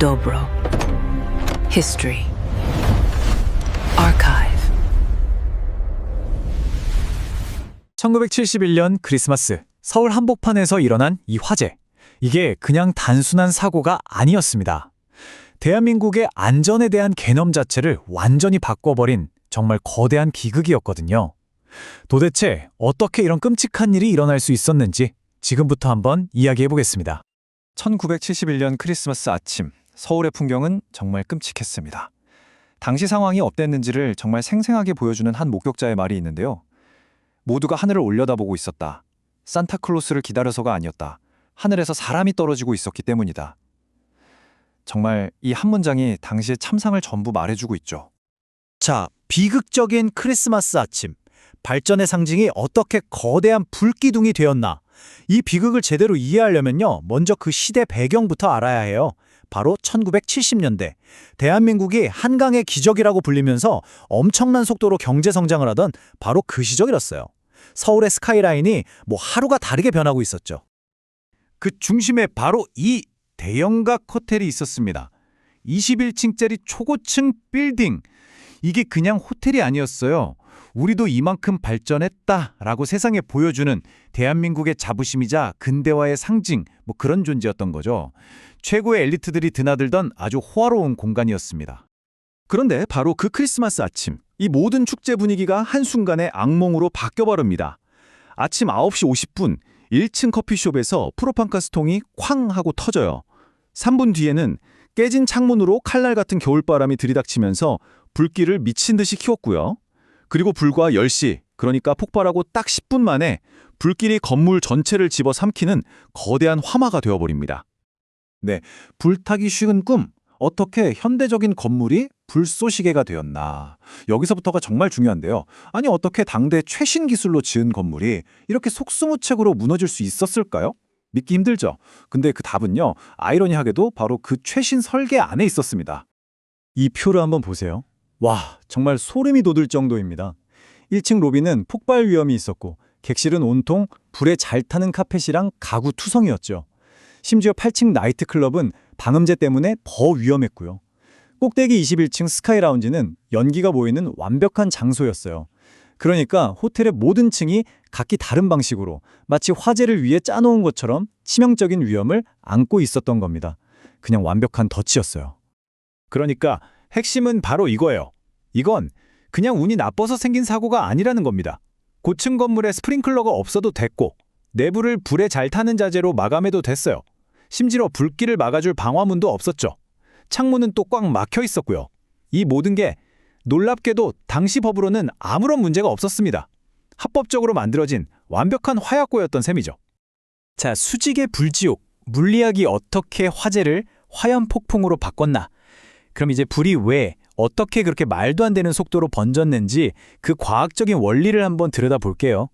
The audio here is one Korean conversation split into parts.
Dobro. History. Archive. 1971년 크리스마스, 서울 한복판에서 일어난 이 화재. 이게 그냥 단순한 사고가 아니었습니다. 대한민국의 안전에 대한 개념 자체를 완전히 바꿔버린 정말 거대한 비극이었거든요. 도대체 어떻게 이런 끔찍한 일이 일어날 수 있었는지 지금부터 한번 이야기해보겠습니다. 1971년 크리스마스 아침, 서울의 풍경은 정말 끔찍했습니다. 당시 상황이 어땠는지를 정말 생생하게 보여주는 한 목격자의 말이 있는데요. 모두가 하늘을 올려다보고 있었다. 산타클로스를 기다려서가 아니었다. 하늘에서 사람이 떨어지고 있었기 때문이다. 정말 이 한 문장이 당시의 참상을 전부 말해주고 있죠. 자, 비극적인 크리스마스 아침. 발전의 상징이 어떻게 거대한 불기둥이 되었나? 이 비극을 제대로 이해하려면요, 먼저 그 시대 배경부터 알아야 해요. 바로 1970년대. 대한민국이 한강의 기적이라고 불리면서 엄청난 속도로 경제 성장을 하던 바로 그 시절이었어요. 서울의 스카이라인이 하루가 다르게 변하고 있었죠. 그 중심에 바로 이 대형각 호텔이 있었습니다. 21층짜리 초고층 빌딩. 이게 그냥 호텔이 아니었어요. 우리도 이만큼 발전했다라고 세상에 보여주는 대한민국의 자부심이자 근대화의 상징, 그런 존재였던 거죠. 최고의 엘리트들이 드나들던 아주 호화로운 공간이었습니다. 그런데 바로 그 크리스마스 아침, 이 모든 축제 분위기가 한순간에 악몽으로 바뀌어버립니다. 아침 9시 50분, 1층 커피숍에서 프로판가스통이 쾅 하고 터져요. 3분 뒤에는 깨진 창문으로 칼날 같은 겨울바람이 들이닥치면서 불길을 미친 듯이 키웠고요. 그리고 불과 10시, 그러니까 폭발하고 딱 10분 만에 불길이 건물 전체를 집어삼키는 거대한 화마가 되어버립니다. 네, 불타기 쉬운 꿈. 어떻게 현대적인 건물이 불쏘시개가 되었나. 여기서부터가 정말 중요한데요. 아니, 어떻게 당대 최신 기술로 지은 건물이 이렇게 속수무책으로 무너질 수 있었을까요? 믿기 힘들죠. 근데 그 답은요, 아이러니하게도 바로 그 최신 설계 안에 있었습니다. 이 표를 한번 보세요. 와, 정말 소름이 돋을 정도입니다. 1층 로비는 폭발 위험이 있었고, 객실은 온통 불에 잘 타는 카펫이랑 가구 투성이었죠. 심지어 8층 나이트클럽은 방음제 때문에 더 위험했고요. 꼭대기 21층 스카이라운지는 연기가 보이는 완벽한 장소였어요. 그러니까 호텔의 모든 층이 각기 다른 방식으로 마치 화재를 위해 짜놓은 것처럼 치명적인 위험을 안고 있었던 겁니다. 그냥 완벽한 덫이었어요. 그러니까 핵심은 바로 이거예요. 이건 그냥 운이 나빠서 생긴 사고가 아니라는 겁니다. 고층 건물에 스프링클러가 없어도 됐고, 내부를 불에 잘 타는 자재로 마감해도 됐어요. 심지어 불길을 막아줄 방화문도 없었죠. 창문은 또 꽉 막혀 있었고요. 이 모든 게 놀랍게도 당시 법으로는 아무런 문제가 없었습니다. 합법적으로 만들어진 완벽한 화약고였던 셈이죠. 자, 수직의 불지옥, 물리학이 어떻게 화재를 화염폭풍으로 바꿨나? 그럼 이제 불이 왜, 어떻게 그렇게 말도 안 되는 속도로 번졌는지 그 과학적인 원리를 한번 들여다볼게요.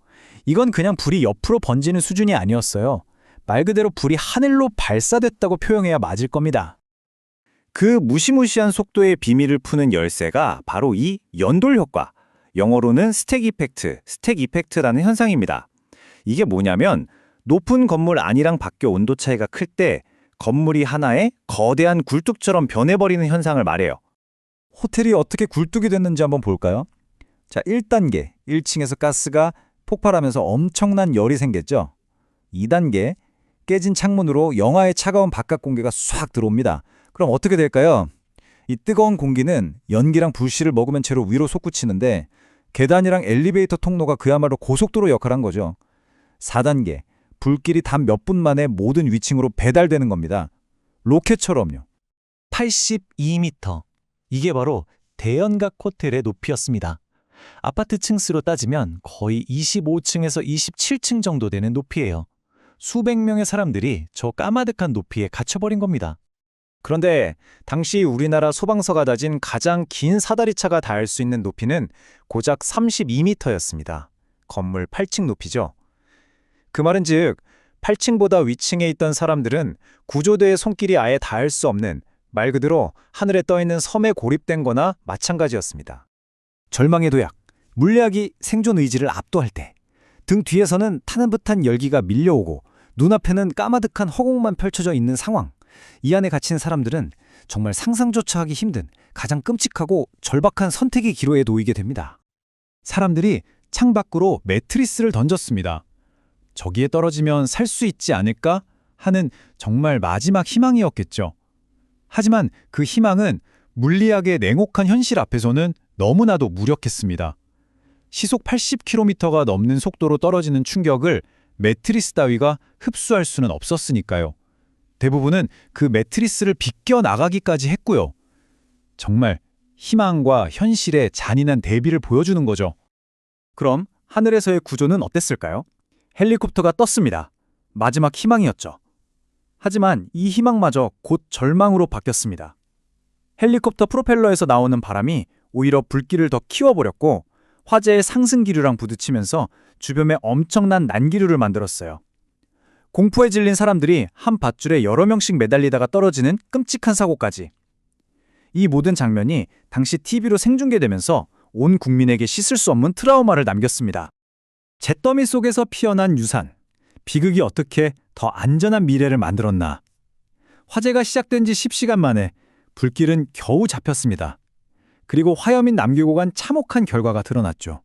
이건 그냥 불이 옆으로 번지는 수준이 아니었어요. 말 그대로 불이 하늘로 발사됐다고 표현해야 맞을 겁니다. 그 무시무시한 속도의 비밀을 푸는 열쇠가 바로 이 연돌 효과, 영어로는 스택 이펙트라는 현상입니다. 이게 뭐냐면 높은 건물 안이랑 밖의 온도 차이가 클 때 건물이 하나의 거대한 굴뚝처럼 변해버리는 현상을 말해요. 호텔이 어떻게 굴뚝이 됐는지 한번 볼까요? 자, 1단계, 1층에서 가스가 폭발하면서 엄청난 열이 생겼죠. 2단계, 깨진 창문으로 영하의 차가운 바깥 공기가 싹 들어옵니다. 그럼 어떻게 될까요? 이 뜨거운 공기는 연기랑 불씨를 머금은 채로 위로 솟구치는데 계단이랑 엘리베이터 통로가 그야말로 고속도로 역할을 한 거죠. 4단계, 불길이 단 몇 분 만에 모든 위층으로 배달되는 겁니다. 로켓처럼요. 82m. 이게 바로 대연각 호텔의 높이였습니다. 아파트 층수로 따지면 거의 25층에서 27층 정도 되는 높이예요. 수백 명의 사람들이 저 까마득한 높이에 갇혀버린 겁니다. 그런데 당시 우리나라 소방서가 다진 가장 긴 사다리차가 닿을 수 있는 높이는 고작 32m였습니다. 건물 8층 높이죠. 그 말은 즉 8층보다 위층에 있던 사람들은 구조대의 손길이 아예 닿을 수 없는, 말 그대로 하늘에 떠있는 섬에 고립된 거나 마찬가지였습니다. 절망의 도약, 물리학이 생존 의지를 압도할 때 등 뒤에서는 타는 듯한 열기가 밀려오고 눈앞에는 까마득한 허공만 펼쳐져 있는 상황. 이 안에 갇힌 사람들은 정말 상상조차 하기 힘든 가장 끔찍하고 절박한 선택의 기로에 놓이게 됩니다. 사람들이 창밖으로 매트리스를 던졌습니다. 저기에 떨어지면 살 수 있지 않을까 하는 정말 마지막 희망이었겠죠. 하지만 그 희망은 물리학의 냉혹한 현실 앞에서는 너무나도 무력했습니다. 시속 80km가 넘는 속도로 떨어지는 충격을 매트리스 따위가 흡수할 수는 없었으니까요. 대부분은 그 매트리스를 비껴나가기까지 했고요. 정말 희망과 현실의 잔인한 대비를 보여주는 거죠. 그럼 하늘에서의 구조는 어땠을까요? 헬리콥터가 떴습니다. 마지막 희망이었죠. 하지만 이 희망마저 곧 절망으로 바뀌었습니다. 헬리콥터 프로펠러에서 나오는 바람이 오히려 불길을 더 키워버렸고 화재의 상승 기류랑 부딪히면서 주변에 엄청난 난기류를 만들었어요. 공포에 질린 사람들이 한 밧줄에 여러 명씩 매달리다가 떨어지는 끔찍한 사고까지. 이 모든 장면이 당시 TV로 생중계되면서 온 국민에게 씻을 수 없는 트라우마를 남겼습니다. 잿더미 속에서 피어난 유산. 비극이 어떻게 더 안전한 미래를 만들었나. 화재가 시작된 지 10시간 만에 불길은 겨우 잡혔습니다. 그리고 화염인 남기고 간 참혹한 결과가 드러났죠.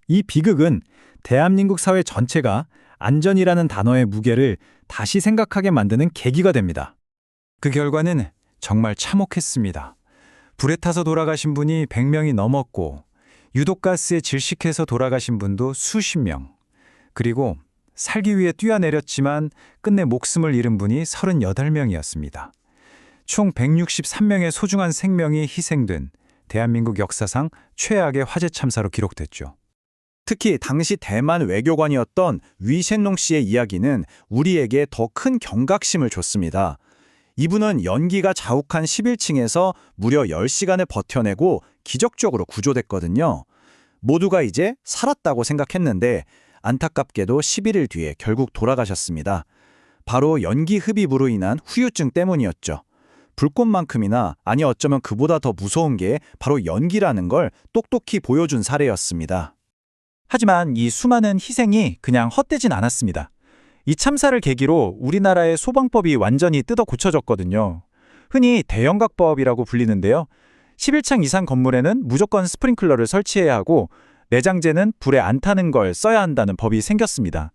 이 비극은 대한민국 사회 전체가 안전이라는 단어의 무게를 다시 생각하게 만드는 계기가 됩니다. 그 결과는 정말 참혹했습니다. 불에 타서 돌아가신 분이 100명이 넘었고 유독가스에 질식해서 돌아가신 분도 수십 명. 그리고 살기 위해 뛰어내렸지만 끝내 목숨을 잃은 분이 38명이었습니다. 총 163명의 소중한 생명이 희생된 대한민국 역사상 최악의 화재 참사로 기록됐죠. 특히 당시 대만 외교관이었던 위셴롱 씨의 이야기는 우리에게 더 큰 경각심을 줬습니다. 이분은 연기가 자욱한 11층에서 무려 10시간을 버텨내고 기적적으로 구조됐거든요. 모두가 이제 살았다고 생각했는데 안타깝게도 11일 뒤에 결국 돌아가셨습니다. 바로 연기 흡입으로 인한 후유증 때문이었죠. 불꽃만큼이나 아니 어쩌면 그보다 더 무서운 게 바로 연기라는 걸 똑똑히 보여준 사례였습니다. 하지만 이 수많은 희생이 그냥 헛되진 않았습니다. 이 참사를 계기로 우리나라의 소방법이 완전히 뜯어 고쳐졌거든요. 흔히 대형각법이라고 불리는데요. 11층 이상 건물에는 무조건 스프링클러를 설치해야 하고 내장재는 불에 안 타는 걸 써야 한다는 법이 생겼습니다.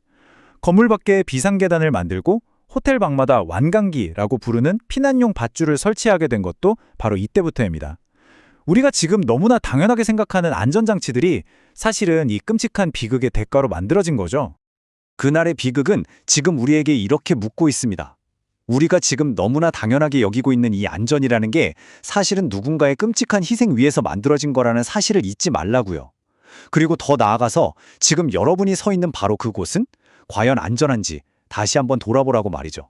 건물 밖에 비상계단을 만들고 호텔 방마다 완강기라고 부르는 피난용 밧줄을 설치하게 된 것도 바로 이때부터입니다. 우리가 지금 너무나 당연하게 생각하는 안전장치들이 사실은 이 끔찍한 비극의 대가로 만들어진 거죠. 그날의 비극은 지금 우리에게 이렇게 묻고 있습니다. 우리가 지금 너무나 당연하게 여기고 있는 이 안전이라는 게 사실은 누군가의 끔찍한 희생 위에서 만들어진 거라는 사실을 잊지 말라고요. 그리고 더 나아가서 지금 여러분이 서 있는 바로 그곳은 과연 안전한지 다시 한번 돌아보라고 말이죠.